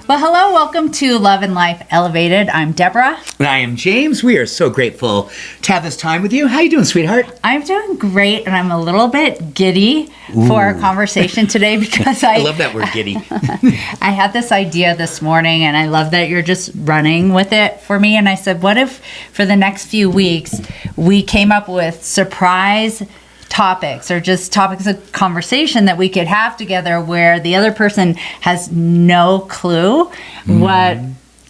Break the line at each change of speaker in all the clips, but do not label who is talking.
Well, hello, welcome to Love and Life Elevated. I'm Debra.
And I am James. We are so grateful to have this time with you. How you doing, sweetheart?
I'm doing great, and I'm a little bit giddy for our conversation today because
I love that word, giddy.
I had this idea this morning, and I love that you're just running with it for me. And I said, what if for the next few weeks we came up with surprise topics or just topics of conversation that we could have together where the other person has no clue what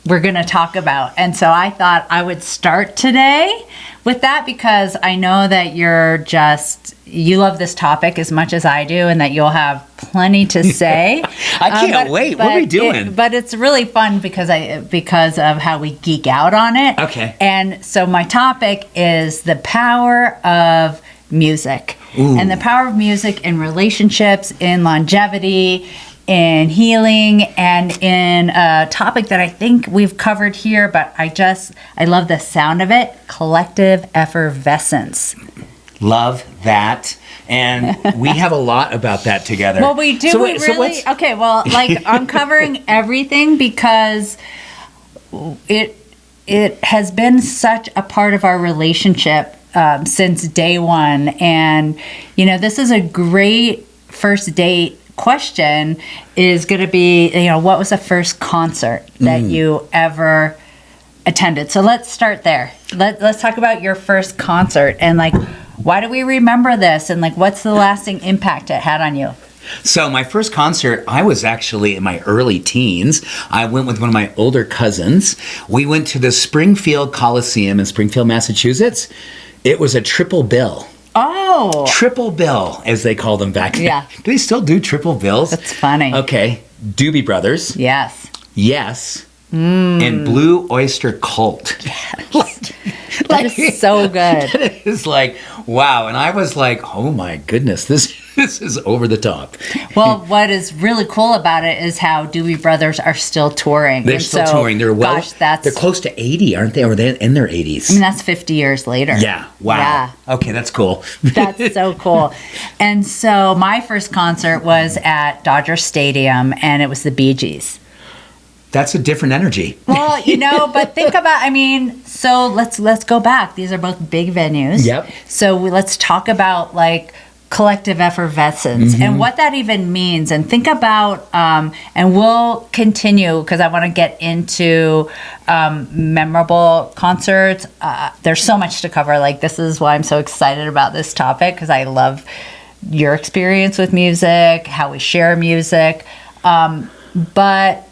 we're going to talk about. And so I thought I would start today with that because I know that you love this topic as much as I do and that you'll have plenty to say.
I can't wait. What are we doing?
But it's really fun because of how we geek out on it.
Okay.
And so my topic is the power of music.
Ooh. And
the power of music in relationships, in longevity, in healing, and in a topic that I think we've covered here, but I love the sound of it, collective effervescence.
Love that. And we have a lot about that together.
Well, we do. Okay, well, I'm covering everything because it has been such a part of our relationship since day one. And, this is a great first date question is going to be, what was the first concert that you ever attended? So let's start there. Let's talk about your first concert and why do we remember this? And what's the lasting impact it had on you?
So my first concert, I was actually in my early teens. I went with one of my older cousins. We went to the Springfield Coliseum in Springfield, Massachusetts. It was a triple bill.
Oh.
Triple bill, as they called them back then.
Yeah.
Do they still do triple bills?
That's funny.
Okay. Doobie Brothers.
Yes.
Yes. And Blue Oyster Cult.
Yes. That is so good.
It is wow. And I was like, oh my goodness, this is over the top.
Well, what is really cool about it is how Doobie Brothers are still touring.
They're still touring. They're they're close to 80, aren't they? Or they're in their 80s.
I mean, that's 50 years later.
Yeah. Wow.
Yeah.
Okay, that's cool.
That's so cool. And so my first concert was at Dodger Stadium, and it was the Bee Gees.
That's a different energy.
Well, but think about, so let's go back. These are both big venues.
Yep.
So let's talk about collective effervescence and what that even means. And think about, and we'll continue because I want to get into memorable concerts. There's so much to cover. This is why I'm so excited about this topic because I love your experience with music, how we share music. But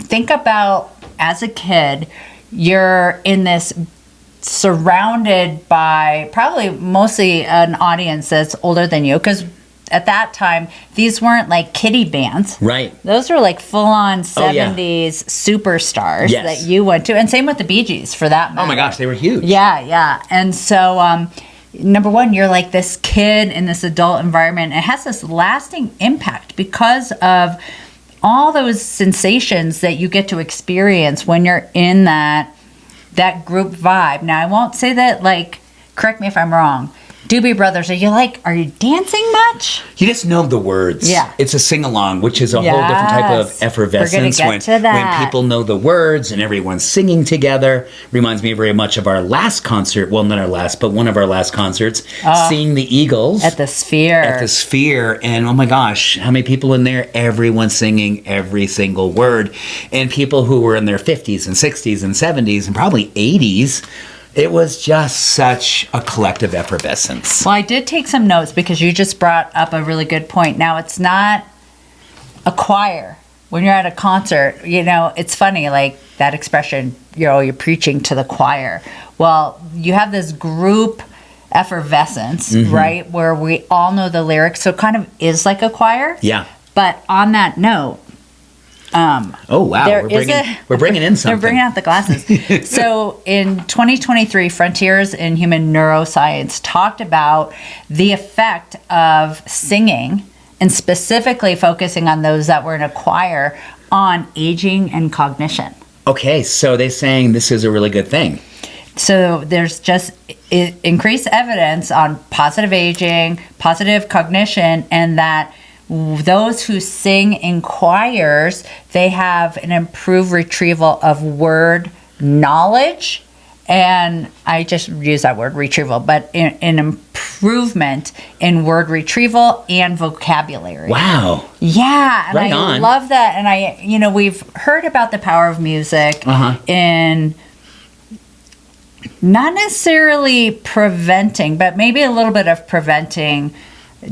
think about as a kid, you're in this surrounded by probably mostly an audience that's older than you because at that time, these weren't kiddie bands.
Right.
Those were full-on 70s superstars that you went to. And same with the Bee Gees for that matter.
Oh my gosh, they were huge.
Yeah. And so, number one, you're this kid in this adult environment. It has this lasting impact because of all those sensations that you get to experience when you're in that group vibe. Now, I won't say that, correct me if I'm wrong. Doobie Brothers, are you dancing much?
You just know the words.
Yeah.
It's a sing-along, which is a whole different type of effervescence.
We're going to get to that.
When people know the words and everyone's singing together. Reminds me very much of our last concert. Well, not our last, but one of our last concerts. Seeing the Eagles.
At the Sphere.
And oh my gosh, how many people in there? Everyone singing every single word. And people who were in their 50s and 60s and 70s and probably 80s. It was just such a collective effervescence.
Well, I did take some notes because you just brought up a really good point. Now, it's not a choir. When you're at a concert, it's funny, that expression, you're preaching to the choir. Well, you have this group effervescence, right, where we all know the lyrics. So it kind of is like a choir.
Yeah.
But on that note,
oh wow, we're bringing in something.
They're bringing out the glasses. So in 2023, Frontiers in Human Neuroscience talked about the effect of singing and specifically focusing on those that were in a choir on aging and cognition.
Okay, so they're saying this is a really good thing.
So there's just increased evidence on positive aging, positive cognition, and that those who sing in choirs, they have an improved retrieval of word knowledge. And I just use that word retrieval, but an improvement in word retrieval and vocabulary.
Wow.
Yeah. And
Right
I
on.
love that. And we've heard about the power of music in not necessarily preventing, but maybe a little bit of preventing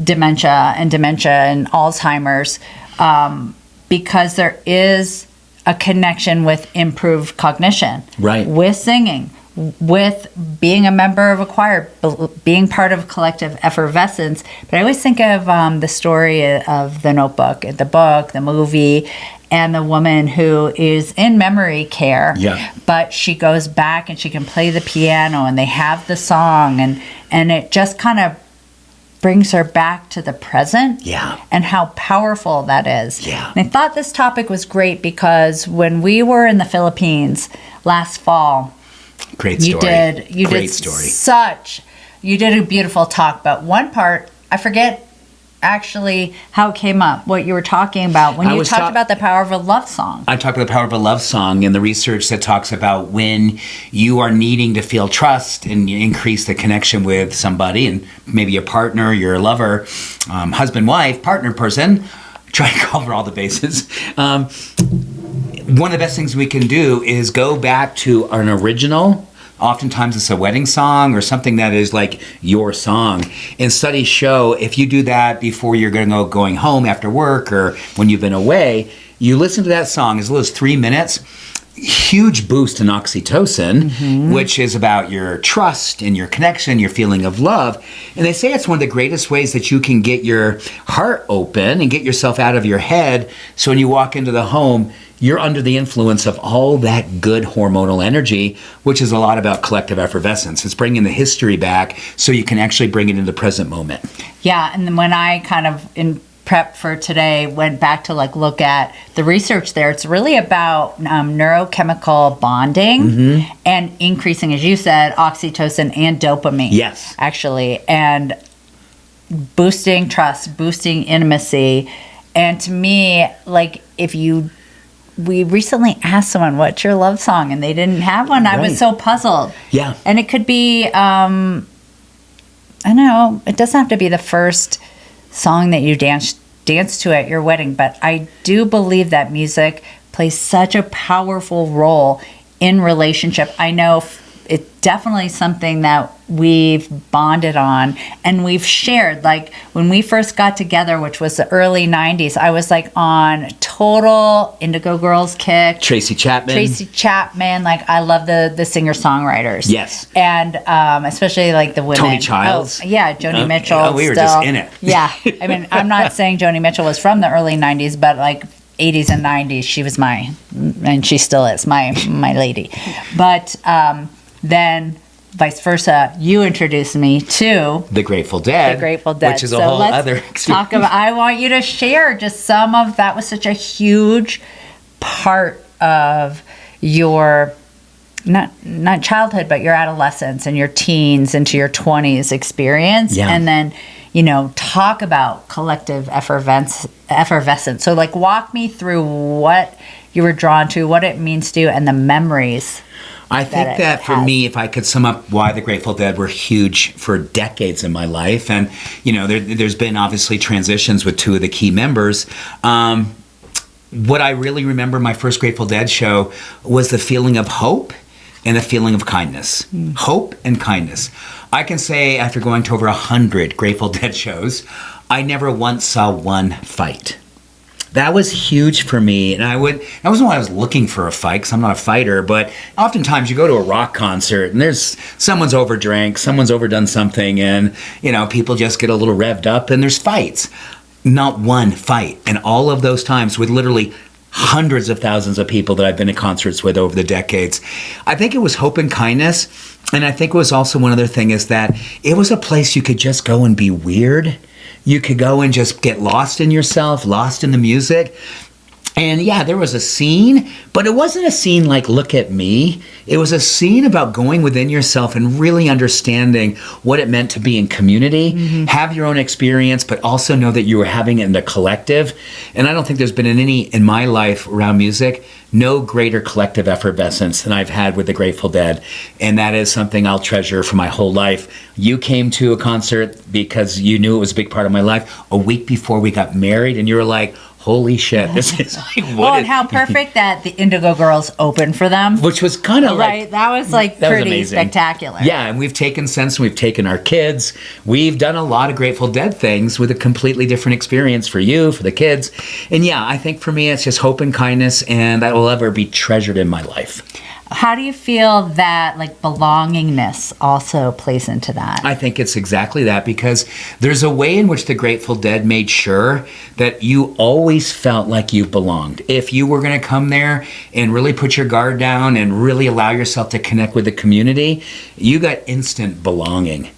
dementia and Alzheimer's, because there is a connection with improved cognition,
Right.
with singing, with being a member of a choir, being part of collective effervescence. But I always think of the story of The Notebook, the book, the movie, and the woman who is in memory care.
Yeah.
But she goes back and she can play the piano, and they have the song, and it just kind of brings her back to the present.
Yeah.
And how powerful that is.
Yeah.
And I thought this topic was great because when we were in the Philippines last fall,
Great story.
You did a beautiful talk, but one part, I forget actually how it came up, what you were talking about when you talked about the power of a love song.
I talked about the power of a love song and the research that talks about when you are needing to feel trust and you increase the connection with somebody, and maybe your partner, your lover, husband, wife, partner, person, try to cover all the bases. One of the best things we can do is go back to an original. Oftentimes it's a wedding song or something that is like your song. And studies show if you do that before you're going home after work or when you've been away, you listen to that song as little as 3 minutes, huge boost in oxytocin, which is about your trust and your connection, your feeling of love. And they say it's one of the greatest ways that you can get your heart open and get yourself out of your head. So when you walk into the home, you're under the influence of all that good hormonal energy, which is a lot about collective effervescence. It's bringing the history back so you can actually bring it into the present moment.
Yeah, and then when I kind of, in prep for today, went back to look at the research there, it's really about neurochemical bonding and increasing, as you said, oxytocin and dopamine.
Yes.
Actually, and boosting trust, boosting intimacy. And to me, we recently asked someone, what's your love song? And they didn't have one. I was so puzzled.
Yeah.
And it could be, I don't know, it doesn't have to be the first song that you dance to at your wedding, but I do believe that music plays such a powerful role in relationship. I know it's definitely something that we've bonded on and we've shared. Like when we first got together, which was the early 90s, I was on total Indigo Girls kick.
Tracy Chapman.
I love the singer-songwriters.
Yes.
And especially the women.
Tony Childs.
Oh, yeah, Joni Mitchell.
We were
still.
just in it.
Yeah. I mean, I'm not saying Joni Mitchell was from the early 90s, but 80s and 90s, she was and she still is my lady. But then vice versa, you introduced me to
The Grateful Dead. Which is a whole other
talk about. I want you to share just some of that. Was such a huge part of your not childhood, but your adolescence and your teens into your 20s experience.
Yeah.
And then talk about collective effervescence. So walk me through what you were drawn to, what it means to you, and the memories.
I think that for me, if I could sum up why the Grateful Dead were huge for decades in my life, and there's been obviously transitions with two of the key members. What I really remember my first Grateful Dead show was the feeling of hope and the feeling of kindness. Hope and kindness. I can say after going to over 100 Grateful Dead shows, I never once saw one fight. That was huge for me, and that wasn't why I was looking for a fight, because I'm not a fighter, but oftentimes you go to a rock concert, and there's someone's overdrank, someone's overdone something, and, people just get a little revved up, and there's fights. Not one fight. And all of those times with literally hundreds of thousands of people that I've been to concerts with over the decades, I think it was hope and kindness, and I think it was also one other thing is that it was a place you could just go and be weird. You could go and just get lost in yourself, lost in the music. And yeah, there was a scene, but it wasn't a scene like, look at me. It was a scene about going within yourself and really understanding what it meant to be in community, have your own experience, but also know that you were having it in the collective. And I don't think there's been any in my life around music, no greater collective effervescence than I've had with the Grateful Dead. And that is something I'll treasure for my whole life. You came to a concert because you knew it was a big part of my life a week before we got married, and you were like, holy shit, this is like
and how perfect that the Indigo Girls opened for them.
Which was kind of
right. That was like
that was
pretty
amazing.
Spectacular.
Yeah, and we've taken since we've taken our kids. We've done a lot of Grateful Dead things with a completely different experience for you, for the kids. And yeah, I think for me it's just hope and kindness, and that will ever be treasured in my life.
How do you feel that like belongingness also plays into that?
I think it's exactly that, because there's a way in which the Grateful Dead made sure that you always felt like you belonged. If you were going to come there and really put your guard down and really allow yourself to connect with the community, you got instant belonging.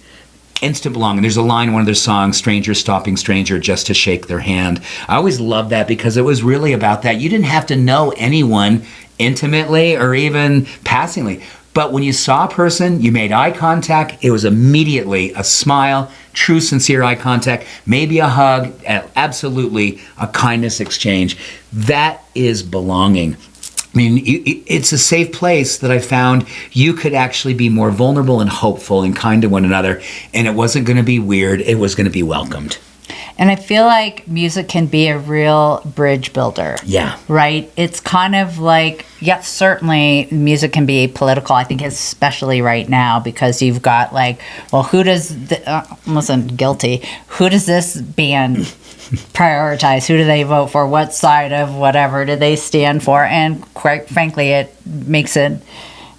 Instant belonging. There's a line in one of their songs, stranger stopping stranger just to shake their hand. I always loved that because it was really about that. You didn't have to know anyone intimately or even passingly. But when you saw a person, you made eye contact, it was immediately a smile, true, sincere eye contact, maybe a hug, absolutely a kindness exchange. That is belonging. I mean, it's a safe place that I found you could actually be more vulnerable and hopeful and kind to one another. And it wasn't going to be weird. It was going to be welcomed.
And I feel like music can be a real bridge builder.
Yeah.
Right? It's kind of like, yes, certainly music can be political, I think especially right now, because you've got like, well, who does, listen, guilty, who does this band prioritize? Who do they vote for? What side of whatever do they stand for? And quite frankly, it makes an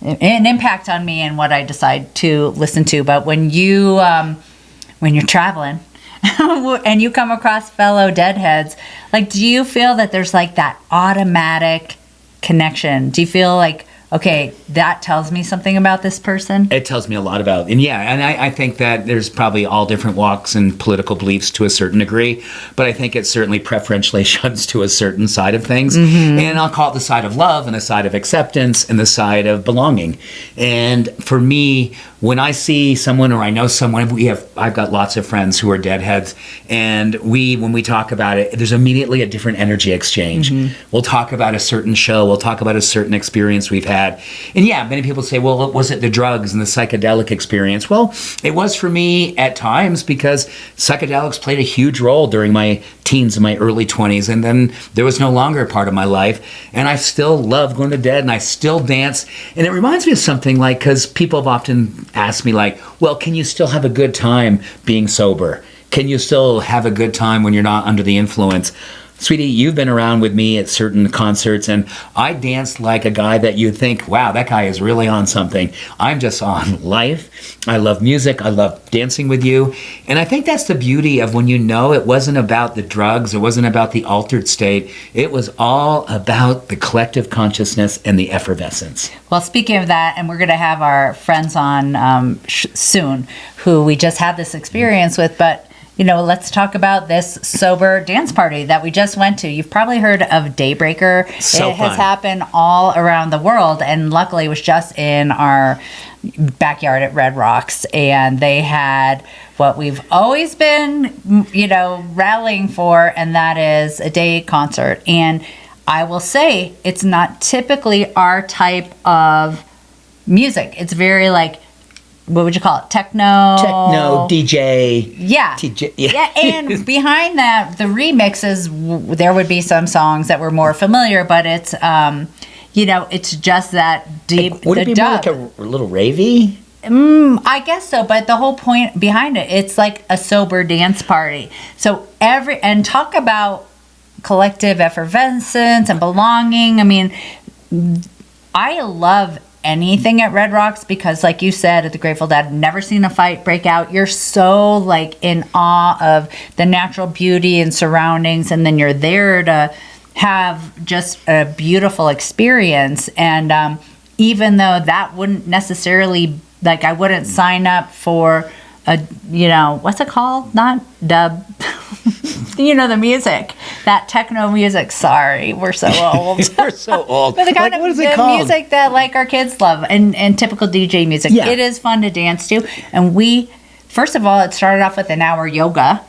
impact on me and what I decide to listen to. But when you're traveling, and you come across fellow Deadheads, like, do you feel that there's like that automatic connection? Do you feel like, okay, that tells me something about this person?
It tells me a lot about, and yeah, and I think that there's probably all different walks and political beliefs to a certain degree, but I think it certainly preferentially shuns to a certain side of things. And I'll call it the side of love and the side of acceptance and the side of belonging. And for me, when I see someone or I know someone, I've got lots of friends who are Deadheads, and when we talk about it, there's immediately a different energy exchange. We'll talk about a certain show, we'll talk about a certain experience we've had. And yeah, many people say, well, was it the drugs and the psychedelic experience? Well, it was for me at times, because psychedelics played a huge role during my teens and my early 20s, and then there was no longer a part of my life, and I still love going to Dead, and I still dance. And it reminds me of something, like, because people have often asked me, like, well, can you still have a good time being sober? Can you still have a good time when you're not under the influence? Sweetie, you've been around with me at certain concerts, and I danced like a guy that you'd think, wow, that guy is really on something. I'm just on life. I love music. I love dancing with you. And I think that's the beauty of when you know it wasn't about the drugs. It wasn't about the altered state. It was all about the collective consciousness and the effervescence.
Well, speaking of that, and we're going to have our friends on soon who we just had this experience with, but let's talk about this sober dance party that we just went to. You've probably heard of Daybreaker.
So
it has
fun.
happened all around the world, and luckily it was just in our backyard at Red Rocks, and they had what we've always been, rallying for, and that is a day concert. And I will say it's not typically our type of music. It's very like, what would you call it? Techno,
DJ.
Yeah.
TJ,
yeah. And behind that, the remixes, there would be some songs that were more familiar, but it's, it's just that deep.
Would it be more like a little ravey?
I guess so, but the whole point behind it, it's like a sober dance party. So and talk about collective effervescence and belonging. I mean, I love anything at Red Rocks because, like you said, at the Grateful Dead, I've never seen a fight break out. You're so like in awe of the natural beauty and surroundings, and then you're there to have just a beautiful experience. And even though that wouldn't necessarily, like, I wouldn't sign up for a, what's it called? Not dub. You know, the music, that techno music. Sorry, we're so old.
We're so old.
But the kind
Like, what
of
is it
the
called?
music that like our kids love and typical DJ music.
Yeah.
It is fun to dance to. And first of all, it started off with an hour yoga,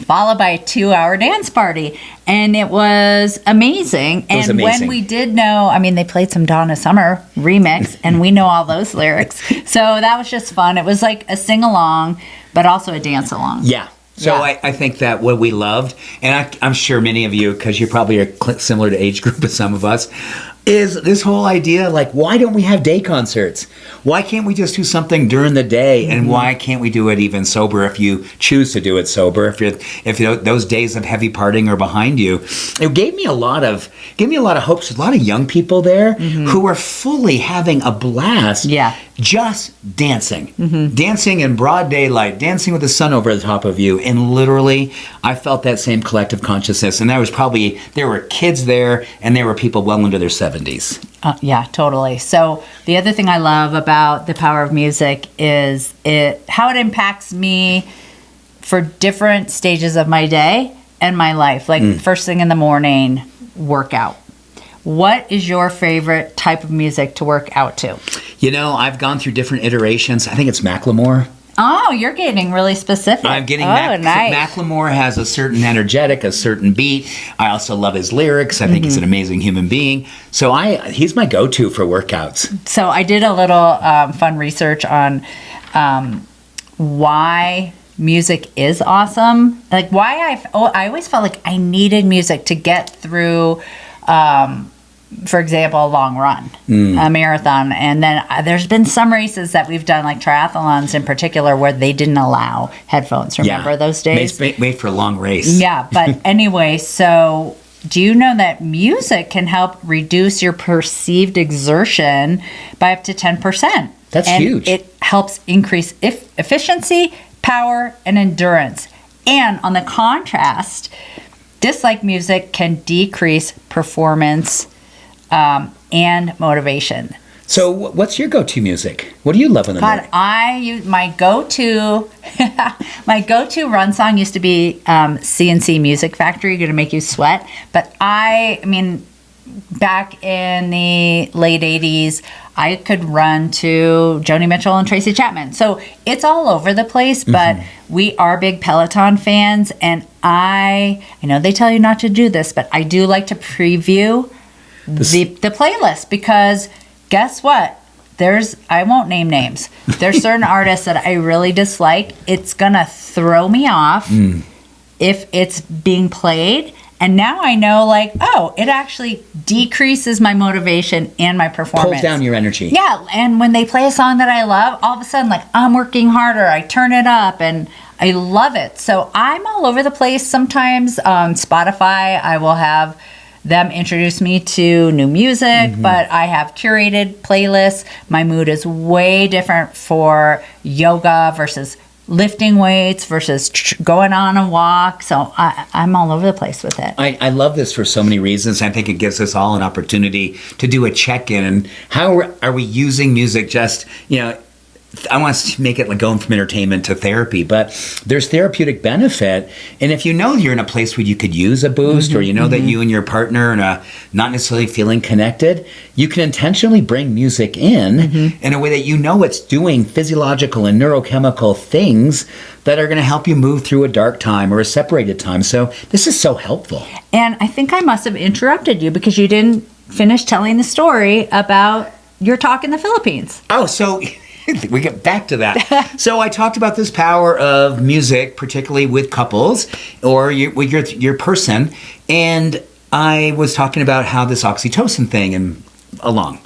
followed by a 2-hour dance party. And it was amazing.
It was
and
amazing.
when we did know, I mean, they played some Donna Summer remix, and we know all those lyrics. So that was just fun. It was like a sing-along, but also a dance-along.
Yeah. So
Yeah.
I think that what we loved, and I'm sure many of you, because you probably are similar to age group as some of us, is this whole idea, like, why don't we have day concerts? Why can't we just do something during the day? And why can't we do it even sober if you choose to do it sober? If those days of heavy partying are behind you, it gave me a lot of hopes. There's a lot of young people there who are fully having a blast.
Yeah.
Just dancing, dancing in broad daylight, dancing with the sun over the top of you. And literally, I felt that same collective consciousness. And there were kids there, and there were people well into their 70s.
Yeah, totally. So the other thing I love about the power of music is how it impacts me for different stages of my day and my life. Like first thing in the morning, workout. What is your favorite type of music to work out to?
You know, I've gone through different iterations. I think it's Macklemore.
Oh, you're getting really specific.
I'm getting
nice.
Macklemore has a certain energetic, a certain beat. I also love his lyrics. I think he's an amazing human being. So he's my go-to for workouts.
So I did a little fun research on why music is awesome. Like why I always felt like I needed music to get through, for example, a long run, a marathon. And then there's been some races that we've done, like triathlons in particular, where they didn't allow headphones. Remember those days?
Made for a long race.
Yeah, but anyway, so do you know that music can help reduce your perceived exertion by up to 10%?
That's huge.
It helps increase efficiency, power, and endurance. And on the contrast, dislike music can decrease performance and motivation.
So what's your go-to music? What do you love in the morning?
I use my go-to run song used to be CNC Music Factory, Gonna Make You Sweat. But I mean, back in the late 80s, I could run to Joni Mitchell and Tracy Chapman. So it's all over the place, but we are big Peloton fans. And I know they tell you not to do this, but I do like to preview the playlist, because guess what? I won't name names. There's certain artists that I really dislike. It's going to throw me off if it's being played. And now I know, like, oh, it actually decreases my motivation and my performance.
Pulls down your energy.
Yeah, and when they play a song that I love, all of a sudden, like, I'm working harder. I turn it up, and I love it. So I'm all over the place. Sometimes on Spotify, I will have them introduce me to new music, but I have curated playlists. My mood is way different for yoga versus lifting weights versus going on a walk. So I'm all over the place with it.
I love this for so many reasons. I think it gives us all an opportunity to do a check-in. And how are we using music? Just, I want to make it like going from entertainment to therapy, but there's therapeutic benefit. And if you know you're in a place where you could use a boost, or you know that you and your partner are not necessarily feeling connected, you can intentionally bring music in a way that it's doing physiological and neurochemical things that are going to help you move through a dark time or a separated time. So this is so helpful.
And I think I must have interrupted you because you didn't finish telling the story about your talk in the Philippines.
Oh, so we get back to that. So I talked about this power of music, particularly with couples or with your person. And I was talking about how this oxytocin thing and along.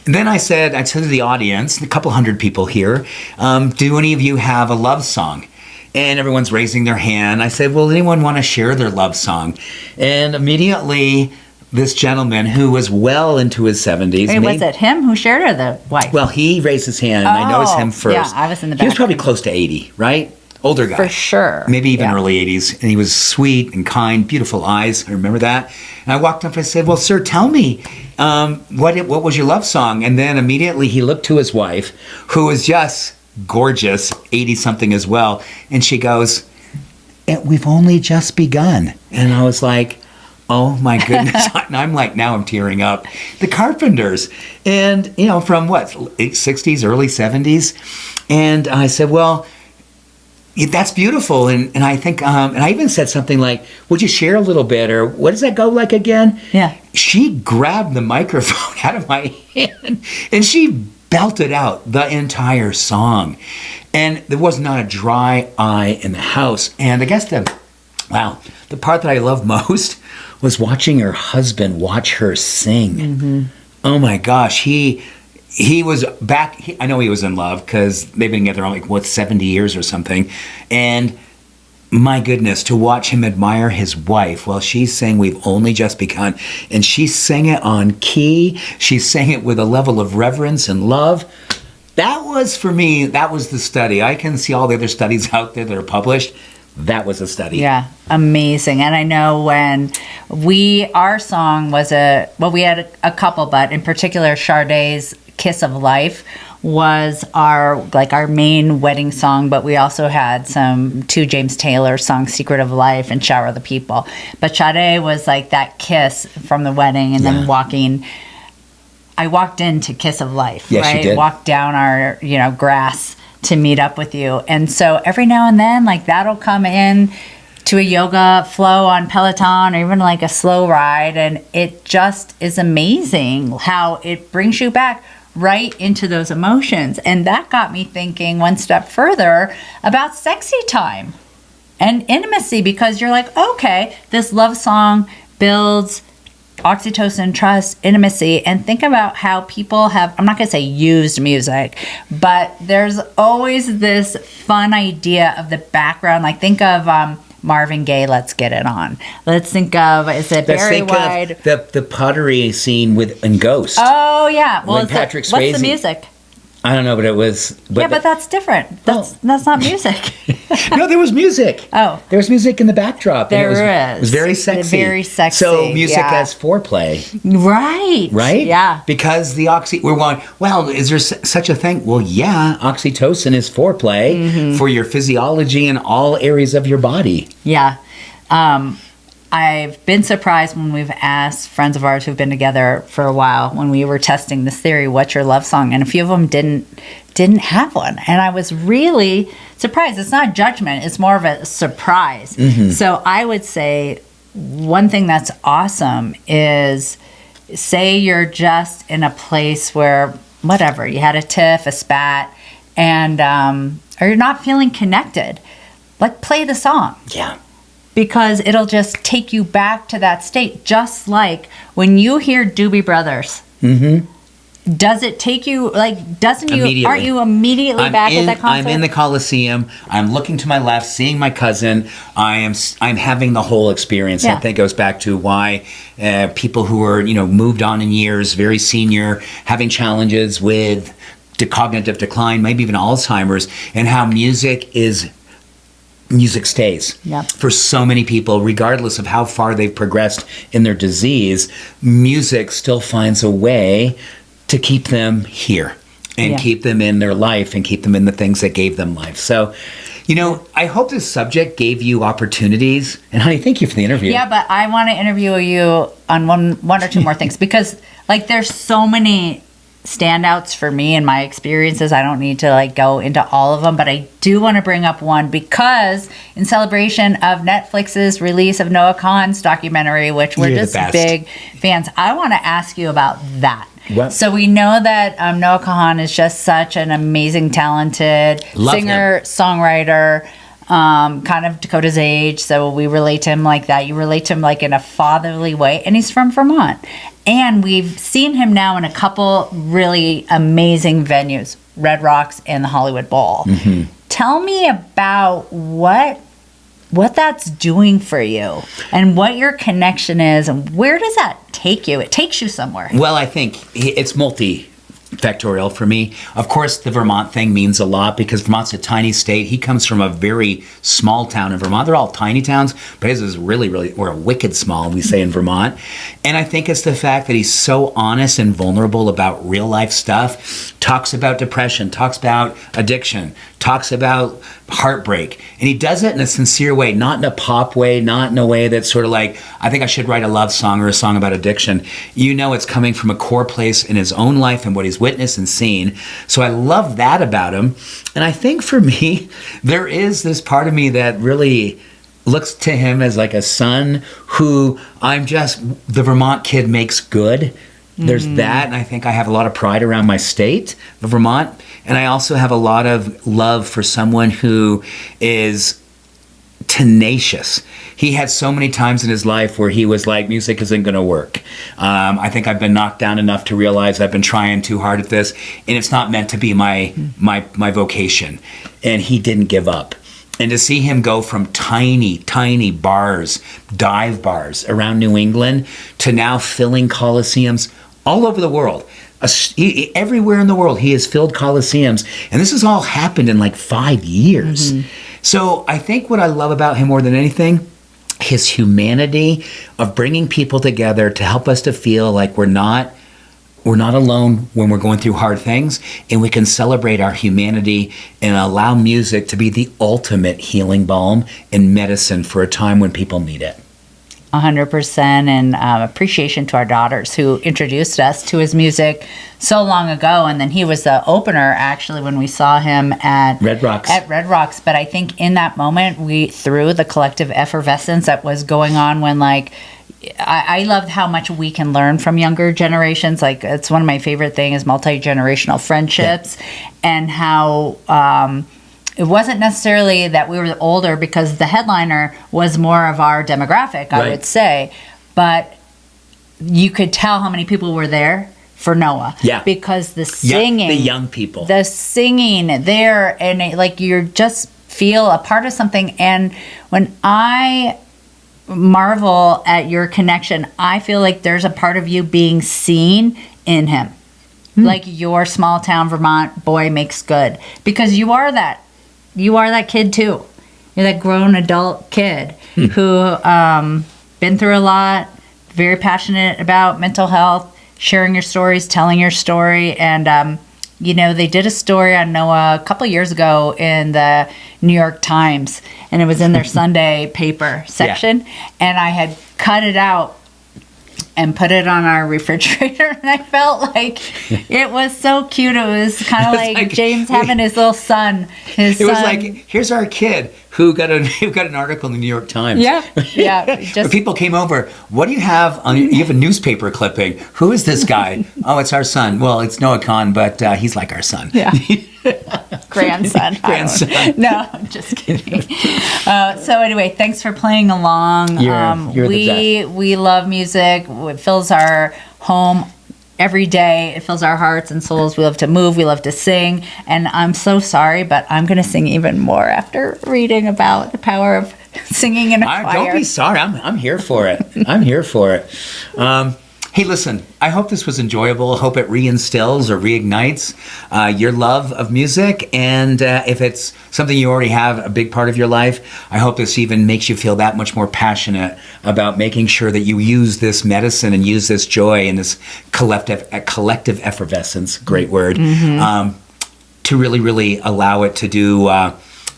And then I said to the audience, a couple hundred people here, do any of you have a love song? And everyone's raising their hand. I said, well, anyone want to share their love song? And immediately this gentleman who was well into his 70s.
Wait, was it him who shared or the wife?
Well, he raised his hand, and I noticed him first.
Yeah, I was in the back.
He was probably close to 80, right? Older guy.
For sure.
Maybe even early 80s. And he was sweet and kind, beautiful eyes. I remember that. And I walked up and I said, well, sir, tell me, what was your love song? And then immediately he looked to his wife, who was just gorgeous, 80-something as well. And she goes, and we've only just begun. And I was like, oh my goodness. And I'm like, now I'm tearing up. The Carpenters. And, from what, 60s, early 70s. And I said, well, that's beautiful. And I think, and I even said something like, would you share a little bit? Or what does that go like again?
Yeah.
She grabbed the microphone out of my hand and she belted out the entire song. And there was not a dry eye in the house. And I guess the part that I love most was watching her husband watch her sing. Mm-hmm. Oh my gosh. He was back. I know he was in love because they've been together 70 years or something. And my goodness, to watch him admire his wife while she's saying we've only just begun. And she sang it on key. She sang it with a level of reverence and love. That was, for me, that was the study. I can see all the other studies out there that are published. That was a study. Yeah,
amazing. And I know when our song was we had a couple, but in particular, Sade's Kiss of Life was our main wedding song, but we also had two James Taylor songs, Secret of Life and Shower the People. But Sade was like that kiss from the wedding, and then I walked into Kiss of Life,
yes,
right?
You did.
Walked down our, grass to meet up with you. And so every now and then, that'll come in to a yoga flow on Peloton or even a slow ride. And it just is amazing how it brings you back right into those emotions. And that got me thinking one step further about sexy time and intimacy, because you're like, okay, this love song builds oxytocin, trust, intimacy, and think about how people have, I'm not going to say used music, but there's always this fun idea of the background. Think of Marvin Gaye, Let's Get It On. Let's think of, is it Barry White?
The pottery scene in Ghost.
Oh, yeah. Well,
Patrick Swayze.
What's the music?
I don't know, but it was...
But that's different. That's not music.
No, there was music.
Oh.
There was music in the backdrop.
There is.
It was very sexy.
Very sexy.
So music as foreplay.
Right.
Right?
Yeah.
Because we're going, well, is there such a thing? Well, yeah, oxytocin is foreplay for your physiology and all areas of your body.
Yeah. I've been surprised when we've asked friends of ours who've been together for a while, when we were testing this theory, what's your love song? And a few of them didn't have one. And I was really surprised. It's not judgment. It's more of a surprise. Mm-hmm. So I would say one thing that's awesome is, say you're just in a place where, whatever, you had a tiff, a spat, and or you're not feeling connected, play the song.
Yeah.
Because it'll just take you back to that state. Just like when you hear Doobie Brothers, does it take you, aren't you immediately back at that concert?
I'm in the Coliseum. I'm looking to my left, seeing my cousin. I'm having the whole experience.
Yeah.
I think it goes back to why people who are, moved on in years, very senior, having challenges with cognitive decline, maybe even Alzheimer's, and how music stays.
Yep.
For so many people, regardless of how far they've progressed in their disease, music still finds a way to keep them here and keep them in their life and keep them in the things that gave them life. So, I hope this subject gave you opportunities. And honey, thank you for the interview.
Yeah, but I want to interview you on one or two more things, because there's so many standouts for me in my experiences. I don't need to go into all of them, but I do want to bring up one, because in celebration of Netflix's release of Noah Kahan's documentary, which we're just big fans, I want to ask you about that.
What?
So we know that Noah Kahan is just such an amazing, talented singer, songwriter, kind of Dakota's age. So we relate to him like that. You relate to him in a fatherly way, and he's from Vermont. And we've seen him now in a couple really amazing venues, Red Rocks and the Hollywood Bowl. Mm-hmm. Tell me about what that's doing for you and what your connection is, and where does that take you? It takes you somewhere.
Well, I think it's multifactorial for me. Of course, the Vermont thing means a lot because Vermont's a tiny state. He comes from a very small town in Vermont. They're all tiny towns, but his is really, really, or a wicked small, we say in Vermont. And I think it's the fact that he's so honest and vulnerable about real life stuff, talks about depression, talks about addiction, talks about heartbreak. And he does it in a sincere way, not in a pop way, not in a way that's sort of like, I think I should write a love song or a song about addiction. You know, it's coming from a core place in his own life and what he's witnessed and seen. So I love that about him. And I think for me, there is this part of me that really looks to him as like a son who the Vermont kid makes good. There's that, and I think I have a lot of pride around my state of Vermont, and I also have a lot of love for someone who is tenacious. He had so many times in his life where he was like, music isn't going to work. I think I've been knocked down enough to realize I've been trying too hard at this, and it's not meant to be my vocation. And he didn't give up. And to see him go from tiny, tiny bars, dive bars around New England to now filling coliseums all over the world. Everywhere in the world, he has filled coliseums. And this has all happened in like 5 years. So I think what I love about him more than anything, his humanity of bringing people together to help us to feel like we're not alone when we're going through hard things, and we can celebrate our humanity and allow music to be the ultimate healing balm and medicine for a time when people need it.
100%, and appreciation to our daughters who introduced us to his music so long ago. And then he was the opener, actually, when we saw him at
Red Rocks.
But I think in that moment, we threw the collective effervescence that was going on when, like, I love how much we can learn from younger generations. Like, it's one of my favorite things is multi-generational friendships, and how it wasn't necessarily that we were older because the headliner was more of our demographic, I would say. But you could tell how many people were there for Noah. Yeah. Because the singing.
The young people.
The singing there, and you just feel a part of something. And when I marvel at your connection, I feel like there's a part of you being seen in him. Like your small town Vermont boy makes good. Because you are that kid too. You're that grown adult kid who been through a lot, very passionate about mental health, sharing your stories, telling your story. And they did a story on Noah a couple years ago in the New York Times, and it was in their Sunday paper section. And I had cut it out and put it on our refrigerator, and I felt like it was so cute. It was kind of like James having his little son. It was
like, here's our kid who got an article in the New York Times.
Yeah.
People came over. What do you have on? You have a newspaper clipping. Who is this guy? Oh, it's our son. Well, it's Noah Kahn, but he's like our son.
Yeah. Grandson. No, I'm just kidding. So anyway, thanks for playing along.
You're the best.
We love music. It fills our home every day. It fills our hearts and souls. We love to move. We love to sing. And I'm so sorry, but I'm going to sing even more after reading about the power of singing in a choir.
Don't be sorry. I'm here for it. I'm here for it. Hey, listen, I hope this was enjoyable. I hope it reinstills or reignites your love of music. And if it's something you already have a big part of your life, I hope this even makes you feel that much more passionate about making sure that you use this medicine and use this joy and this collective effervescence, great word, to really, really allow it to do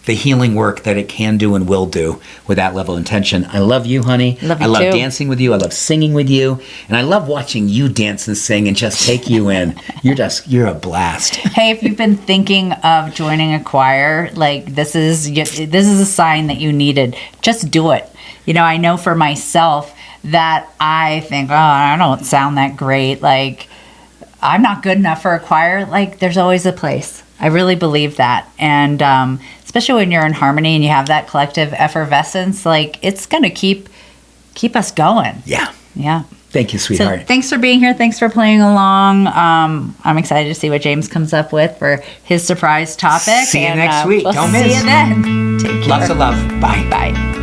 the healing work that it can do and will do with that level of intention. I love you, honey. I love dancing with you. I love singing with you. And I love watching you dance and sing and just take you in. You're a blast.
Hey, if you've been thinking of joining a choir, this is a sign that you needed. Just do it. I know for myself that I think, I don't sound that great. I'm not good enough for a choir. There's always a place. I really believe that. And especially when you're in harmony and you have that collective effervescence, it's going to keep us going.
Yeah.
Yeah.
Thank you, sweetheart.
So thanks for being here. Thanks for playing along. I'm excited to see what James comes up with for his surprise topic.
See you next week.
We'll
Don't miss.
See you then. Take care.
Lots of love. Bye.
Bye.